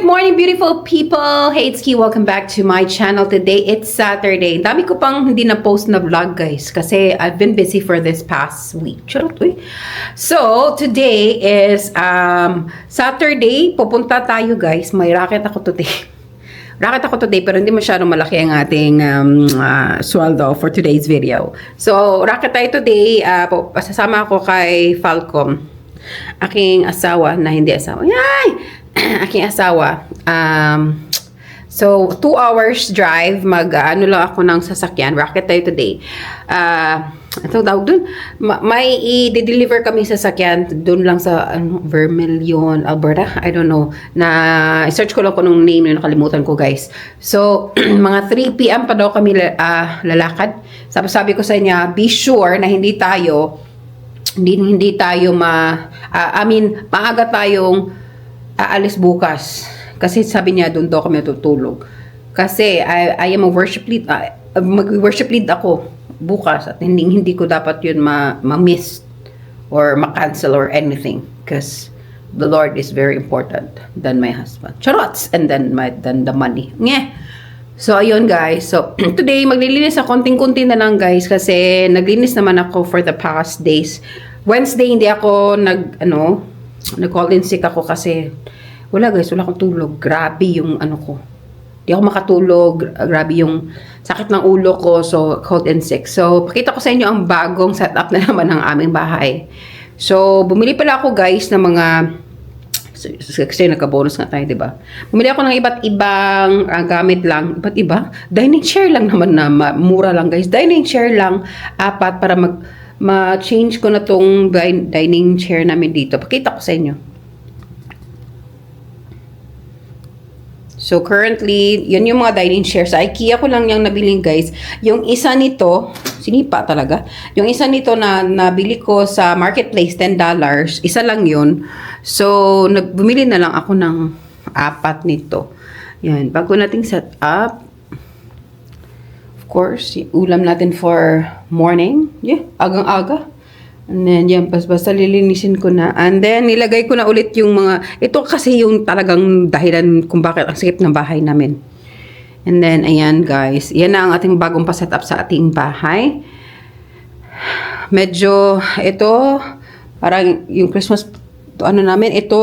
Good morning, beautiful people! Hey, it's Key. Welcome back to my channel. Today, it's Saturday. Dami ko pang hindi na-post na vlog, guys. Kasi I've been busy for this past week. Charot, uy. So, today is Saturday. Pupunta tayo, guys. May racket ako today. Racket ako today, pero hindi masyadong malaki ang ating sweldo for today's video. So, racket tayo today. Sasama ako kay Falcom. Aking asawa na hindi asawa. Yay! Aking asawa. So, 2 hours drive. Ano lang ako ng sasakyan. Racket tayo today. Ito daw dun. May i-deliver kami sasakyan dun lang sa Vermilion, Alberta. I don't know. Search ko lang kung nung name yung nakalimutan ko, guys. So, mga 3 p.m. pa daw kami lalakad. Sabi ko sa niya, be sure na hindi tayo maaga tayong aalis bukas. Kasi sabi niya, doon daw kami tutulog. Kasi I am a worship lead. Mag-worship lead ako bukas. At hindi ko dapat yun ma-miss or ma-cancel or anything. Because the Lord is very important than my husband. Charots! And then the money. Nye! So, ayun, guys. So, today, maglilinis ako. Konting-kunti na lang, guys. Kasi naglinis naman ako for the past days. Wednesday, hindi ako nag-call in sick ako kasi wala, guys, wala akong tulog. Grabe yung ko. Hindi ako makatulog. Grabe yung sakit ng ulo ko. So, called in sick. So, pakita ko sa inyo ang bagong setup na naman ng aming bahay. So, bumili pala ako, guys, ng mga kasi nagka-bonus nga tayo, diba? Bumili ako ng iba't ibang gamit lang. Iba't iba? Dining chair lang naman na mura lang, guys. Dining chair lang, 4 para ma-change ko na tong dining chair namin dito. Pakita ko sa inyo. So, currently, yun yung mga dining chairs. Sa IKEA ko lang yung nabiling, guys. Yung isa nito, sinipa talaga. Yung isa nito na nabili ko sa marketplace, $10. Isa lang yun. So, bumili na lang ako ng 4 nito. Yan. Bago nating set up, of course, ulam natin for morning. Yeah, agang-aga. And then, yan, basta lilinisin ko na. And then, nilagay ko na ulit yung mga, ito kasi yung talagang dahilan kung bakit ang sakit ng bahay namin. And then, ayan, guys. Yan na ang ating bagong pa-setup sa ating bahay. Medyo, ito, parang yung Christmas, namin, ito,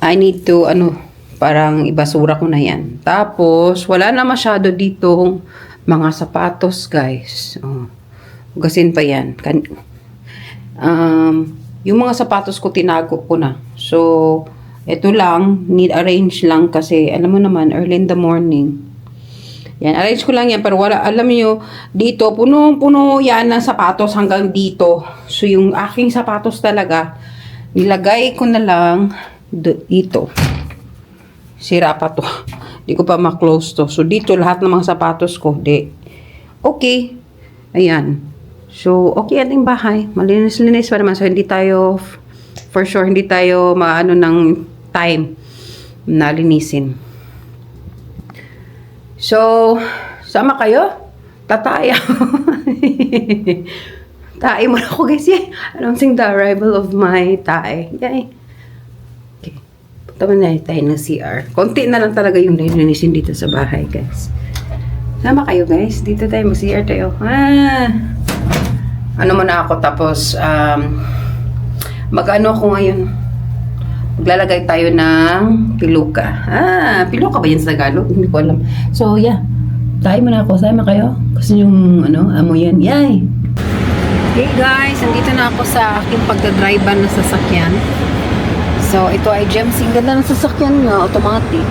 I need to, parang ibasura ko na yan. Tapos, wala na masyado ditong mga sapatos, guys. Hugasin pa yan. Yung mga sapatos ko, tinago ko na. So, ito lang, need arrange lang kasi, alam mo naman, early in the morning. Yan, arrange ko lang yan. Pero wala, alam niyo dito, puno-puno yan ng sapatos hanggang dito. So, yung aking sapatos talaga, nilagay ko na lang dito. Sira pa to. Di ko pa ma-close to. So, dito lahat ng mga sapatos ko. Okay. Ayan. So, okay ating bahay. Malinis-linis pa naman. So, hindi tayo, for sure, hindi tayo maano ng time na linisin. So, sama kayo? Tataya. Tae mo na ako, guys. Yay! Announcing the arrival of my tae. Yay! Okay. Punta mo na tayo ng CR. Konti na lang talaga yung linisin dito sa bahay, guys. Sama kayo, guys. Dito tayo, mag-CR tayo. Ano muna ako, tapos, mag-ano ako ngayon. Maglalagay tayo ng piluka. Piluka ba yan sa Tagalog? Hindi ko alam. So, yeah. Tayo muna ako. Sama kayo. Kasi yung, amoy yan. Yay! Hey guys, nandito na ako sa aking pagdadrivean na sasakyan. So, ito ay Gemsing. Ganda ng sasakyan nyo. Automatic.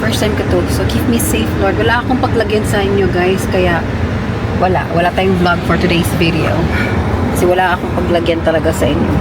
First time ko to. So, keep me safe, Lord. Wala akong paglagyan sa inyo, guys. Kaya, wala tayong vlog for today's video. Kasi wala akong paglagyan talaga sa inyo.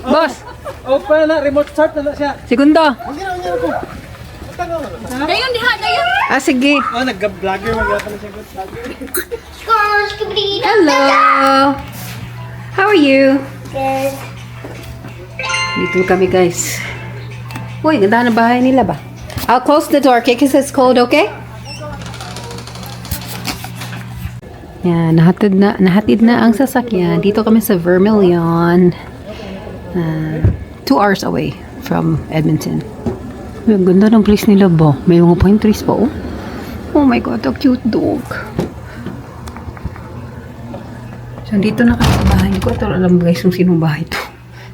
Boss, Open na, remote start na siya. segundo. Dayon diha, dayon. Ah, sige. Oh, nagga-vlogger mag-yata na siya. Hello. How are you? Good. Dito kami, guys. Uy, ganda na bahay nila ba? I'll close the door, okay? Because it's cold, okay? Yan, nahatid na ang sasakyan. Dito kami sa Vermilion. 2 hours away from Edmonton. Ang ganda ng place nila ba? May mga pine trees pa, oh. Oh my God, a cute dog. So, dito na kami sa bahay. Hindi ko ito alam, guys, kung sinong bahay to.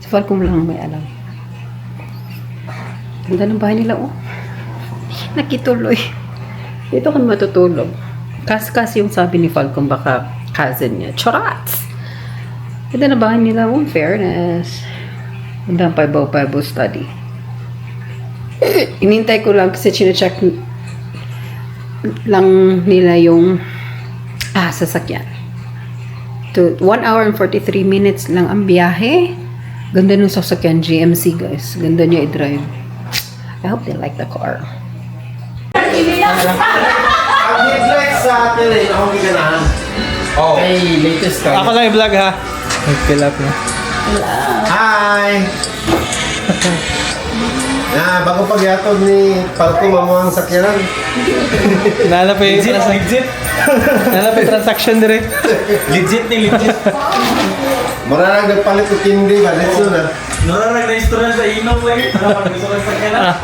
Si Falcom lang may alam. Ganda ng bahay nila, oh. Nakituloy. Dito kami matutulog. Kas-kas yung sabi ni Falcom, baka cousin niya. Charats! Ganda na bahay nila, oh. Fairness. Ganda ang Bible study. Inintay ko lang kasi chinecheck lang nila yung sasakyan. 1 hour and 43 minutes lang ang biyahe. Ganda nung sasakyan, GMC, guys. Ganda niya i-drive. I hope they like the car. Ang neglect sa atin eh, akong giganahan. Oh. Ay, latest Ako lang i-vlog ha. Nagkilap na. Hi! Bago pagyatod ni Falco, mamuhang sakyanan. Nalap yung legit. Nalap yung transaction dire. Legit ni legit. Mararag nagpalit ko tindi ba? Dito na. Nararag na restaurant sa inom lagi. Parang gusto ko sa kanya.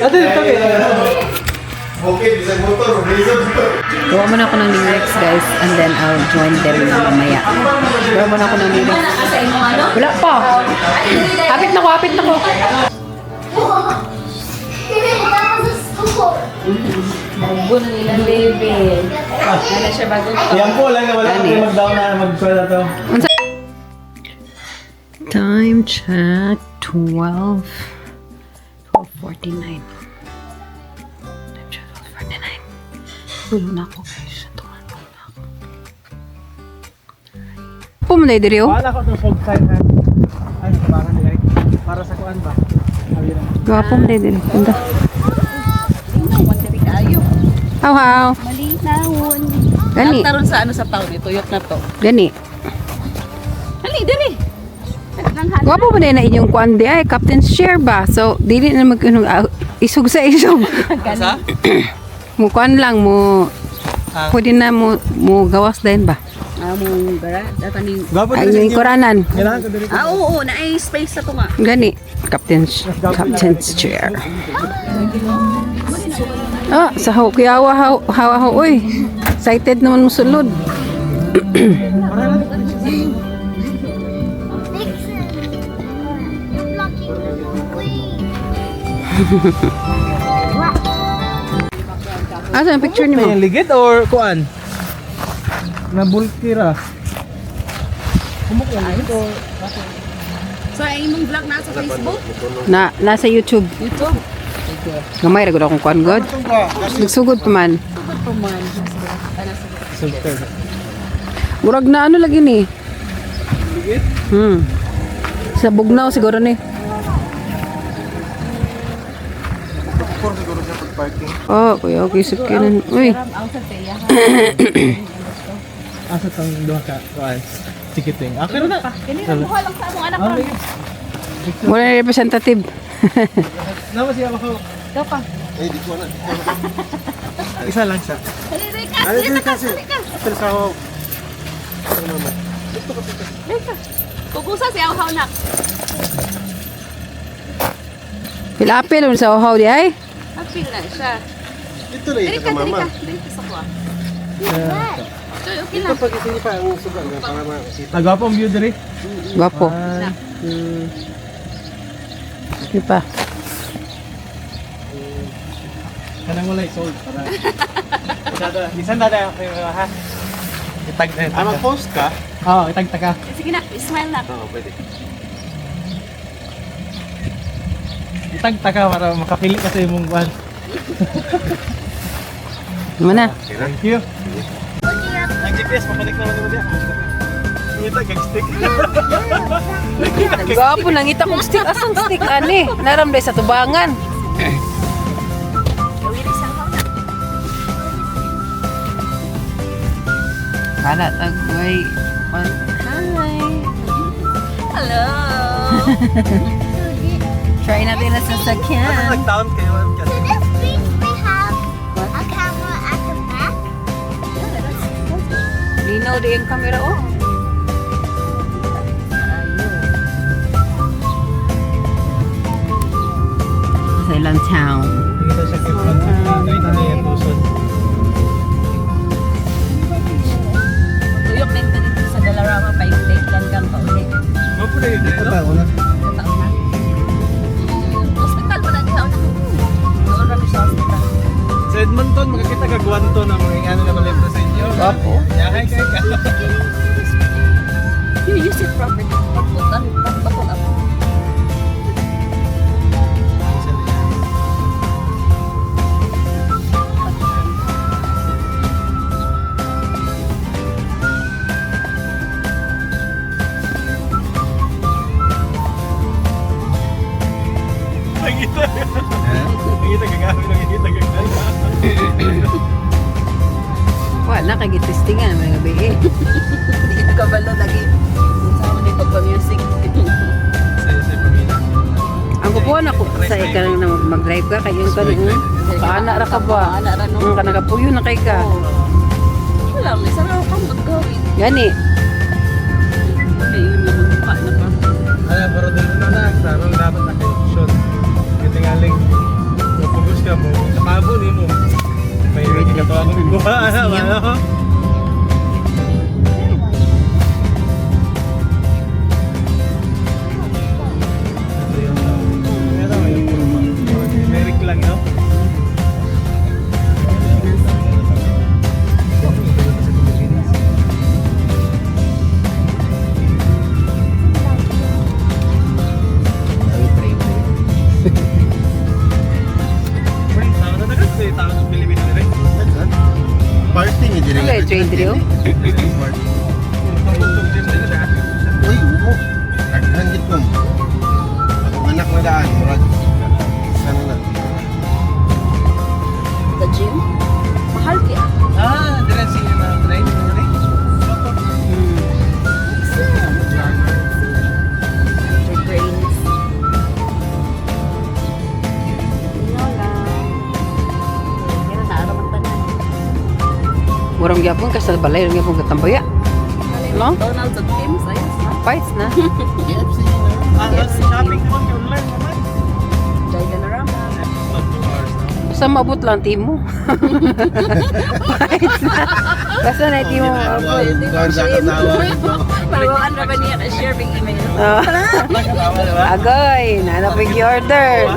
Ito, ito. Okay, bisag motor, reason. Gawa mo na ako ng lyrics, guys, and then I'll join them mamaya. Gawa mo na ako ng lyrics. Wala pa. Hapit na ko. Bago na nila, baby. Ano siya bago pa? Yan po lang na wala kayo mag-down na mag-call to. Time check, 12:49. Time check, 12:49. Tulo na ako, guys. Tulo na ako. Pumunay diri, oh. Wala ko itong fog sign ha. Ay, parang direct. Para sa kuan ba? Gwapo mo diri. Ganda. How? Malinawon. Gani. Taron sa ano sa taon ito, tuyok na to. Gani. Hali, diri. Gwapo mo na inyong kuan di ay captain's chair ba? So dili na isog sa isog. Sa? Mo kuan lang mo pwede na mo gawas din ba? Among gara, dapat ni. Gapo Ay yung koranan. Kailangan ko dire. Oo, na ay space sa to nga. Gani. Captain's chair. Sa hawa oy. Excited naman mo sulod. Asa ang picture ni mo? Yung ligid or kuan? Nabulkira. So, ay imong vlog na sa Facebook? Nasa YouTube. YouTube? Gamay ra gud akong kuan god. Nagsugod pa man. Super. Murag na ano lagi ni? Sa Bugnaw siguro ni. 4 siguro siya pag parking. Oh, kuya, okay, sakyanan. Uy, Asa tong duha ka kuan? Ticketing. Ah, pero na. Kini lang buha lang sa among anak pa. wala na representative. Naman siya ako. Daw pa. Eh, di ko na. Isa lang siya. Dali Ano din kasi? ka. Apel ka ho. Ano naman? Dali ka. Kukusa si Awhaw nak. Pilapil mo sa uhaw di ay. Apil na siya. Dito na Dali ito ka, ka, dali mama. ka. Dali ka sa kuha. Okay Ito lang. pag ito pa ang sugal para makasita. Nagawa po ang view diri. Gwapo. 1, 2. Sige pa. Kanang wala sold para. Bisan dada ha. Itag na. Ah, mag-post ka? Oo, itag ka. Sige na, smile na. Oo, pwede. Itag ka para makapili ka sa imong kuan. Mana? Thank you. Ang GPS papalik naman mo diya. Itag ang stick. Gwapo, nangita kong stick. Asang stick, ani? Naramday sa tubangan. Gawin sa Awhaw nak. Kala, tagway. Hi. Hello. Try natin na sasakyan. Nag-down kayo. So this means we have a camera at the back. Linaw di yung camera, oh. Sa ilang town. Dito sa Kipron. Dito na yung pusod. Tuyok din dito sa Dalarama pa yung lake lang pa ulit. Mo po na yun. Ako na. Taon na. Hospital mo na diha na. Doon kami sa hospital. Sa Edmonton, makakita ka guwanto na mga ano na malibro sa inyo. Gwapo. Yahay kayo ka. You use it properly. Pagputan, pagpapun ako. Nakita. Nakita ka gamit. Nakita ka gamit. Wala, kagitistingan mga gabi eh. Dito ka balo lagi. Sa mo dito pa music. Sa pamilya. Ang kupuan ako sa ika na mag-drive ka, kayong ka nung kaana ra ka ba? Kaana ra, no? Ka nakapuyo na kay ka. Wala, may sarap kang magawin. Gani. May yung mukha na pa. Ano, pero dito na na. Sarang dapat na kayo. Shot. Kitingaling. Mapugus ka mo. Napabo ni mo. May ready ka to ako. Buha. Ano? Ito yung... Ano yung kurma? Generic lang, no? Tao na kasi. Tao sa Pilipino na rin. Party ni dire. Okay, trade deal. Uy, upo. Naghanggit mo. Akong anak na daan. Murag. Sana na. The gym? Mahal kaya. Ah, dila siya na train. Your brains. Pero naaraman tanan. Murang gyapon ka sa balay, murang gyapon katamboya. No? McDonald's at Tim's, ayos na. Fights na. KFC na. Ah, shopping ko online naman. Jai Dalarama. Not 2 hours na. Basta maabot lang team mo. Fights na. Basta na team mo. Kuhan sa katawa. Paluan na ba niya na share big email? Nakatawa, diba? Agoy, nanapig order.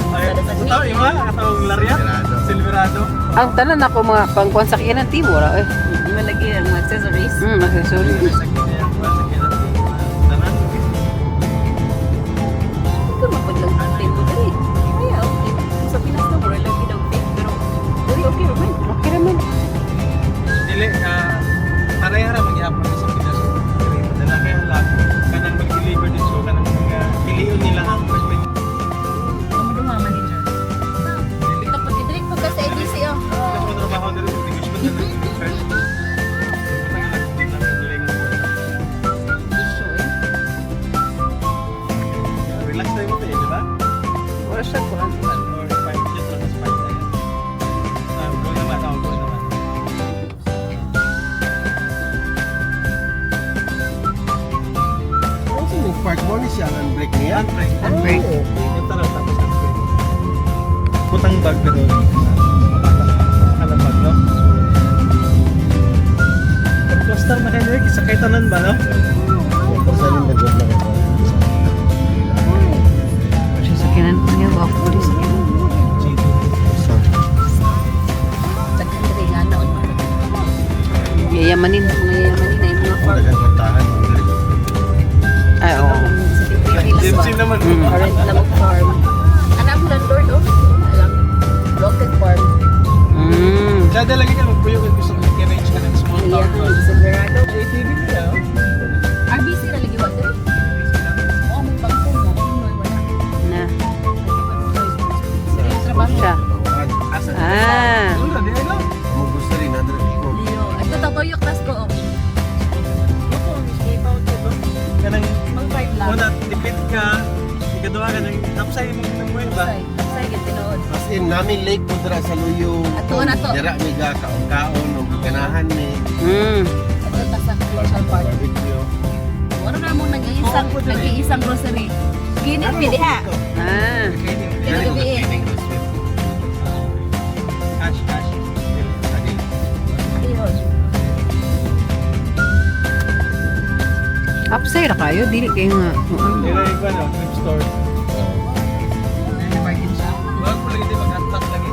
Ay, ito, ima, katawang Lariat, Silverado. Ang tanan ako mga pangkuan sakyan ng team, wala eh. Malagi ang accessories. Accessory. Sakit niya, sakit na. Tanan. Ito mapaglang tape ko dali. Kaya okay. Sa Pinas na mura lang ginaw tape. Pero dali okay naman. Okay naman. Dili, parehara maghihapon sa Pinas. Dala kayo lang, kanang mag-deliver din so, kanang mga piliyon nila ang Ano yung mga manager? handbrake niya? Handbrake. Oo. Ito lang, tapos handbrake. Putang bag ka doon. Alam bag, no? Coaster na kayo, sakay tanan ba, no? Pasalin na good lang ako. Kasi sakinan ko niya, wako ko rin sakinan. Daghan diri nga na on. Yayamanin. Mayamanin na yung mga farm. Dagan kwartahan. Ay, oo. Dim-sim naman. Current na mag-farm. Anak mo landlord, oh. Alam, local farm. Dada lagi ka magpuyo kung gusto mo i-arrange ka ng small Iya, town. Silverado. JTV nila, oh. RBC na lagi wa diri. Oo, may bangko mo. Wala. Na. Sila yung trabaho. Siya. Bawaan. Asa? Ah. Wala, di ano? Mo gusto rin na dito. Liyo. Ito daw toyok tas ko. Ako, escape out ka ba? Kanang, Mang five lang. una, tipid ka, ikaduha ka ng, tapos ay mo ng buhay ba? Say gid tinuod. As in, namin lake po dira sa Luyo. Ato na to. Dira mi ga kaon-kaon, o ganahan mi. Ito tas ang Richard Park. Barbecue. Wala na mong nag-iisang grocery. Ginit mi diha. Ah. Ito gabi eh. Cash. Ayun. Upside na kayo, dili kayo nga. Nilay ko, ano, trip store. Wag mo lagi di mag-attak lagi.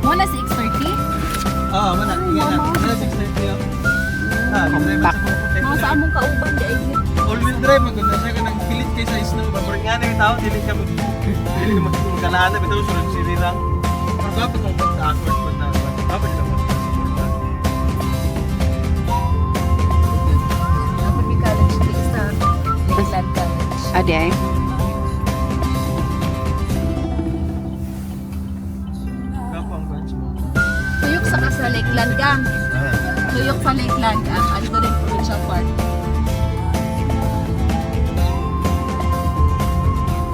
Muna 6:30. Oo, mana. Yan na. Mana 6:30 yun. Compact. Mga sa among kauban di ay All-wheel drive, maganda siya ka nang pilit kayo sa snow. Babaring nga na yung tao, dili ka magkalaan na. Bitaw, sunod sili lang. Pero dapat mong pag-awkward pa na. Dapat ka mag-support na. dapat may college dito sa Lakeland College. Adi ay. Kapo ang branch mo. Tuyok sa Lakeland gang. Tuyok sa Lakeland gang. Ano ko rin provincial park.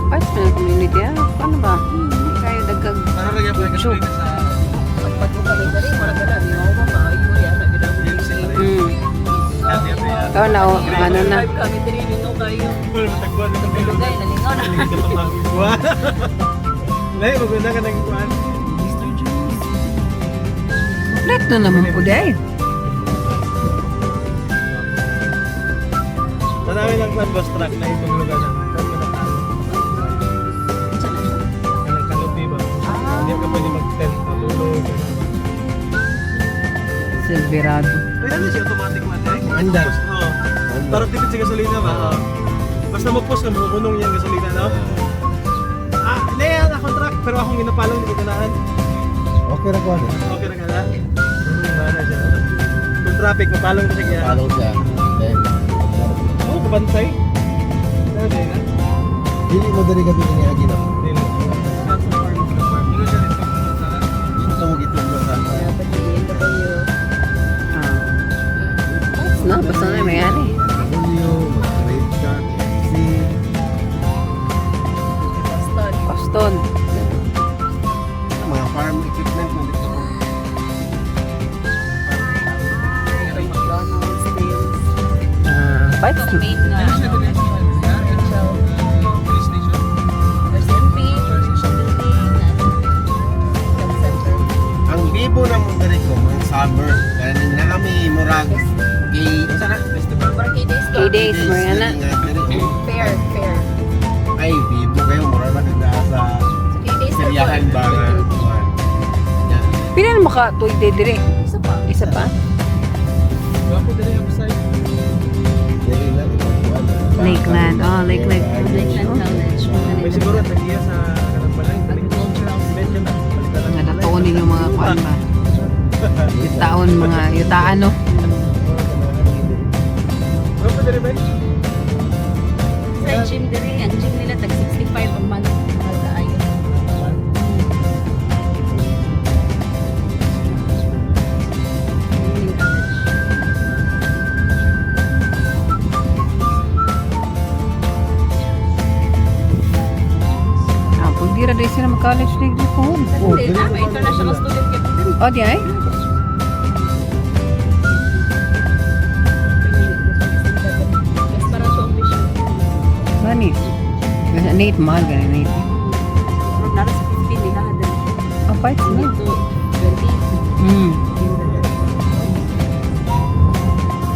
Ay, sa community ah. Paano ba? Hindi kayo dagkag. Para lagi ako nag-gasolina sa Pagpag kami dali, marag na lang. Yung ako maayo yan. Nagdang mo DMC pa rin. Kaya yan. Ikaw na, oh, ano na. Kami dali nito kayo. Full matagpuan ng pagkakas. Lugay, nalingaw na. Hindi ka pa magkuhan. Lai, maganda ka ng kuhan. Kompleto na naman po day. Tanawin lang kuhan bus truck na itong lugar na. Kanang kalupi ba? Hindi ka pwede mag-tent. Talulog. Silverado. Pwede na siya automatic man. Andar. Oo. Para tipid sa gasolina ba? Oo. Basta mag-post ka, makukunong yung gasolina, no? Hindi, akong truck. Pero akong ginapalaw, hindi ko ganaan. Okay ra ko ano. Okay na ka na? Mana siya. Kung traffic, mapalaw na siya kaya. Follow siya. Then, Oo, kabantay. Dali na. dili mo diri gabi ni agi na. Dili. Ino siya dito kung saan. Dito mo gitulog sa. Dapat hindi kayo. Ah. No, basta na may ani. Luyo, mag-trade ka, KFC. Boston. Boston. Mga farm equipment mo dito. McDonald's, Deals. Bites na. Main nga. Ano siya dili? Provincial. Police station. There's MP, Provincial Building, Health Center. Ang bibo na mo diri ko, mga summer. Kaning naami murag kay Saan na? Festival. Parang K-Days to. K-Days, mga na. Fair. Ay, bibo kayo murag ba nagda sa So, K-Days to. seryahan ba nga. Yan. Pila na maka tuwid dire? Isa pa. Isa pa? Gwapo dali yung side. Dili na ipagkuhan. Lakeland. Oh, Lakeland. Lakeland College. May siguro nag-iya sa kanang balay. Agricultural. Medyo na. Palitan Nga ng nataon ninyo mga kuan ba? Yutaon mga yutaan no. Gwapo dali ba? Sa gym diri, ang gym nila tag 65 a month. Mahal kaayo. Yung college. Ah, pag di ra dahil sila mag-college degree po. Hindi, may international student ka po diri. Oh, di ay? Mas para sa official. Money. Nate, mahal ka na Nate. Pero nara sa 15 di ha. Apart na. Dito 20. Hmm.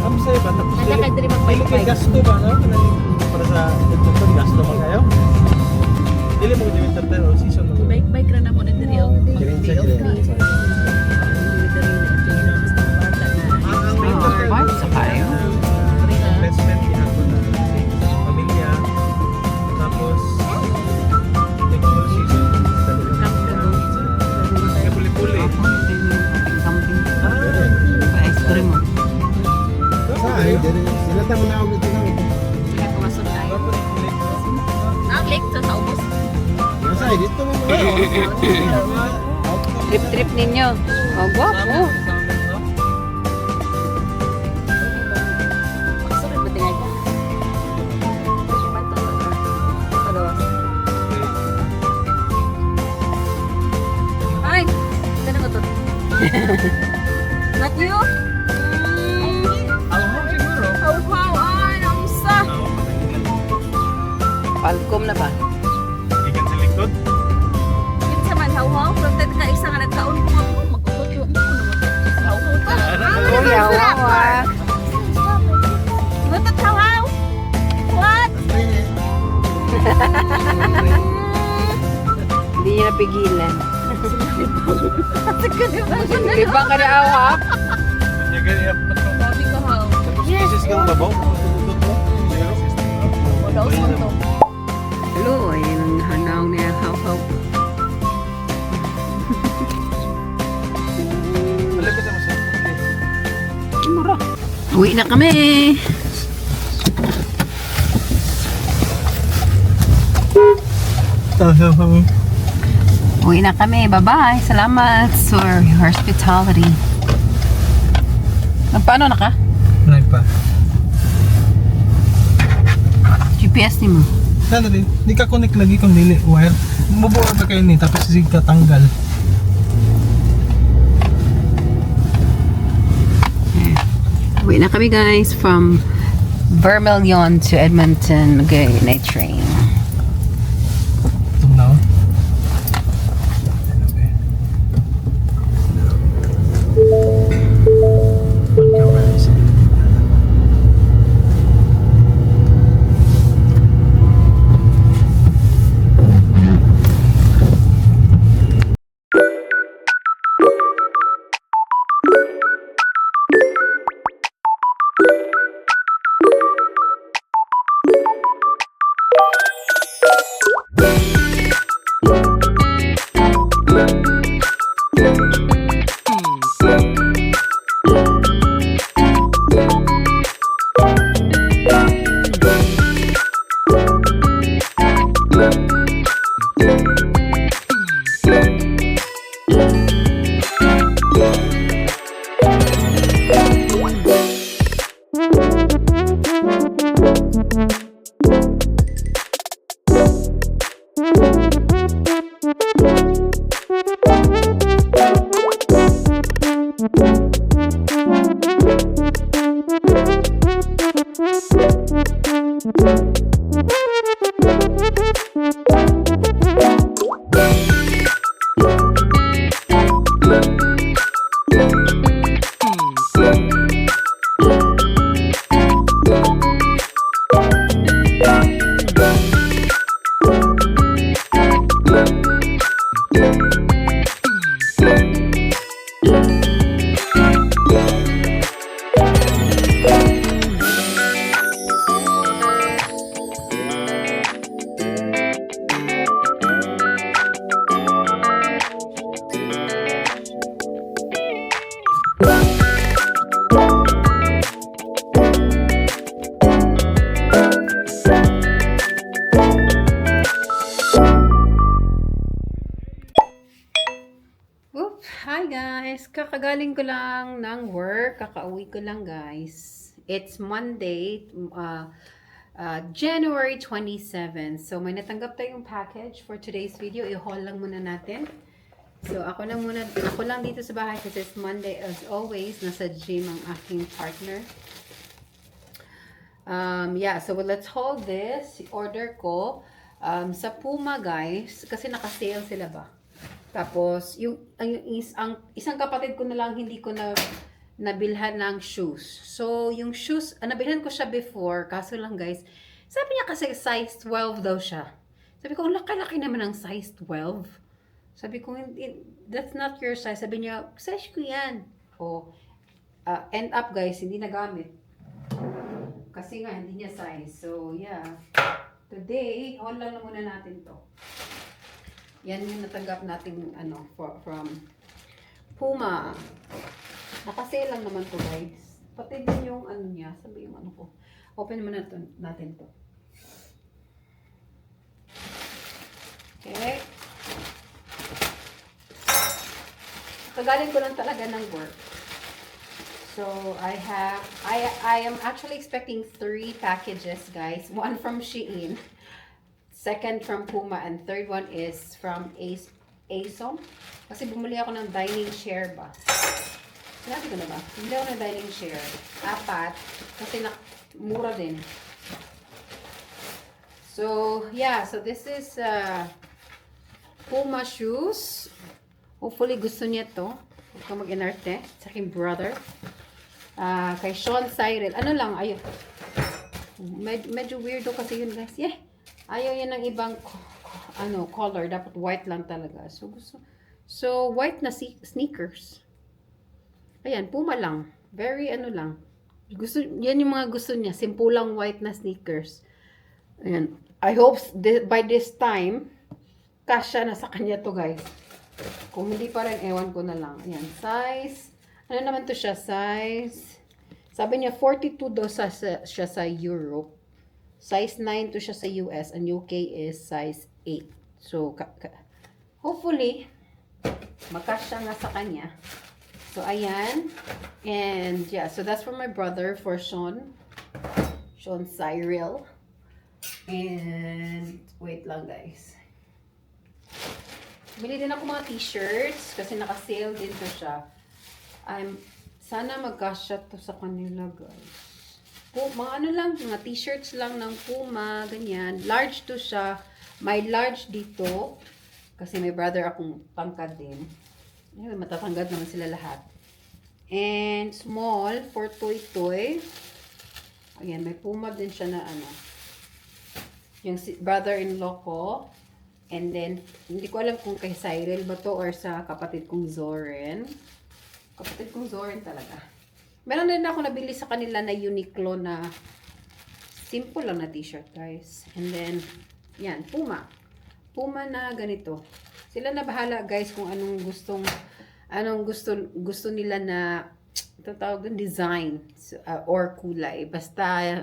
Ang sa'yo ba? Tapos Nasa ka diri dili kay magpay-pay. gasto ba, no? Para sa ito, gasto ba kayo? Dili mo yung winter all season mo. Bike ra na mo na diri og Kirin sa kirin. Apart sa kayo. Investment ginagawa na pamilya. Tapos all season. Kaya puli-puli. Something. Ah, Ice cream mo. Ay, dere. Sila tamo na ako dito lang. Sige pumasok tayo. dapat puli. Ang lake sa ubos. Nasa dito mo mga. Trip-trip ninyo. Oh, guwapo. Maksudnya penting aja. Hai, kita na to. Not you? Alam mo siguro. Oh wow, ay, namusta. Palcom na ba? Ikan sa likod. Kinsa man haw-haw, protect ka isa nga nagkaon mo ako, magkukuto mo haw-haw ta. Oh, yawa. Ngutot haw-haw. What? Hindi niya napigilan. Libang ka na awa. Kanya ganyan. Sabi ko haw. Isis kang babaw. Tutot mo. Wala usman to. Hello, ayun ang hanaw niya. Haw-haw. Malapit na sa Mura. Uwi na kami. Uwi na kami. Bye-bye. Salamat for your hospitality. Paano na ka? Malay pa. GPS ni mo. Sana din. Di ka connect lagi kung dili wire. Mabuo ba kayo ni tapos sig ka tanggal. Uwi na kami guys from Vermilion to Edmonton. Okay, night train. Ito na. Hi guys! Kakagaling ko lang ng work. Kakauwi ko lang guys. It's Monday, January 27. So may natanggap tayong package for today's video. I-haul lang muna natin. So ako lang dito sa bahay kasi it's Monday as always. Nasa gym ang aking partner. Yeah, so let's hold this. Order ko sa Puma, guys, kasi naka-sale sila ba. Tapos ang isang kapatid ko na lang hindi ko na nabilhan ng shoes. So yung shoes, nabilhan ko siya before, kaso lang guys, sabi niya kasi size 12 daw siya. Sabi ko, ang laki-laki naman ng size 12. Sabi ko, that's not your size. Sabi niya, size ko yan. End up guys, hindi nagamit. Kasi nga, hindi niya size. So, yeah. Today, hold lang na muna natin to. Yan yung natanggap natin, from Puma. Nakasale lang naman to guys. Pati din yung niya. Sabi yung ko. Open muna natin to. Okay. Kagaling ko lang talaga ng work. So, I am actually expecting 3 packages, guys. One from Shein, second from Puma, and third one is from ASOS. Kasi bumili ako ng dining chair ba. Sinabi ko na ba? Bumili ako ng dining chair. 4. Kasi mura din. So, yeah. So, this is Puma shoes. Hopefully, gusto niya to. Huwag ka mag-inarte. Sa aking brother. Kay Sean Cyril. Ano lang, ayaw. Medyo weirdo kasi yun, guys. Yeah. Ayaw yan ng ibang color. Dapat white lang talaga. So white na sneakers. Ayan, Puma lang. Very lang. Yan yung mga gusto niya. Simple lang white na sneakers. Ayan. I hope by this time, kasya na sa kanya to, guys. Kung hindi pa rin, ewan ko na lang. Ayan, size. Ano naman to siya? Size. Sabi niya, 42 daw siya sa Europe. Size 9 to siya sa US. And UK is size 8. So, hopefully, magkasya nga sa kanya. So, ayan. And, yeah. So, that's for my brother, for Sean. Sean Cyril. And, wait lang, guys. Bili din ako mga t-shirts kasi naka-sale din to siya. Sana magkasya to sa kanila, guys. Mga lang, mga t-shirts lang ng Puma, ganyan. Large to siya. May large dito. Kasi may brother akong tangkad din. Ayun, matatangkad naman sila lahat. And small for toy-toy. Ayan, may Puma din siya na yung brother-in-law ko. And then, hindi ko alam kung kay Cyril ba to or sa kapatid kong Zoren. Kapatid kong Zoren talaga. Meron din ako nabili sa kanila na Uniqlo na simple lang na t-shirt, guys. And then, yan, Puma. Puma na ganito. Sila na bahala, guys, kung anong gusto nila na tawag doon, design or kulay. Basta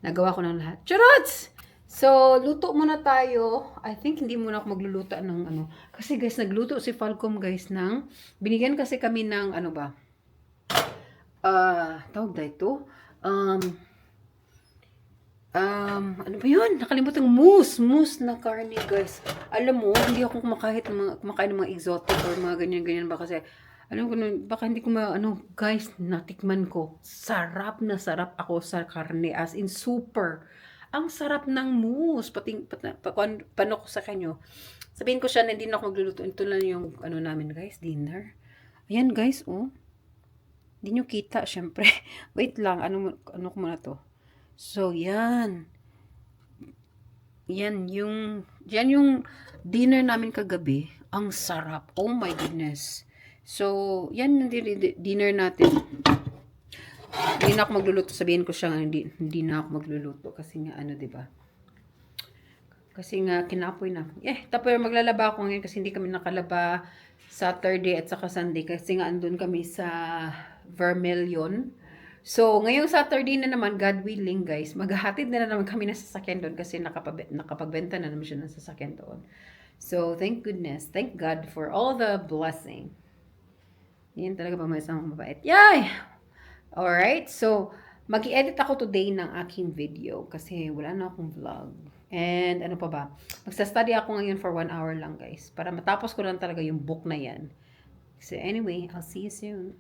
nagawa ko ng lahat. Charots! So, luto muna tayo. I think hindi muna ako magluluto ng Kasi guys, nagluto si Falcom guys binigyan kasi kami ng tawag na ito? Ano ba yun? Nakalimutan, mousse na karne guys. Alam mo, hindi ako kumakain ng mga exotic or mga ganyan-ganyan ba kasi alam ko baka hindi ko guys, natikman ko. Sarap na sarap ako sa karne as in super. Ang sarap ng mousse. Paano ko sa kanyo. Sabihin ko siya na hindi na ako magluluto. Ito lang yung namin guys, dinner. Ayan guys, oh. Hindi nyo kita, syempre. Wait lang, ano ko muna to. So, yan. Yan yung dinner namin kagabi. Ang sarap. Oh my goodness. So, yan yung dinner natin. Hindi na ako magluluto. Sabihin ko siya hindi na ako magluluto. Kasi nga, diba? Kasi nga, kinapoy na. Tapos maglalaba ako ngayon kasi hindi kami nakalaba Saturday at saka Sunday. Kasi nga, andun kami sa Vermilion. So, ngayong Saturday na naman, God willing, guys, maghahatid na naman kami ng sasakyan doon kasi nakapagbenta na naman siya ng sasakyan doon. So, thank goodness. Thank God for all the blessing. Yan talaga pa may isang mabait. Yay! Alright, so, mag-i-edit ako today ng aking video kasi wala na akong vlog. And, ano pa ba? Magsa-study ako ngayon for 1 hour lang, guys. Para matapos ko lang talaga yung book na yan. So, anyway, I'll see you soon.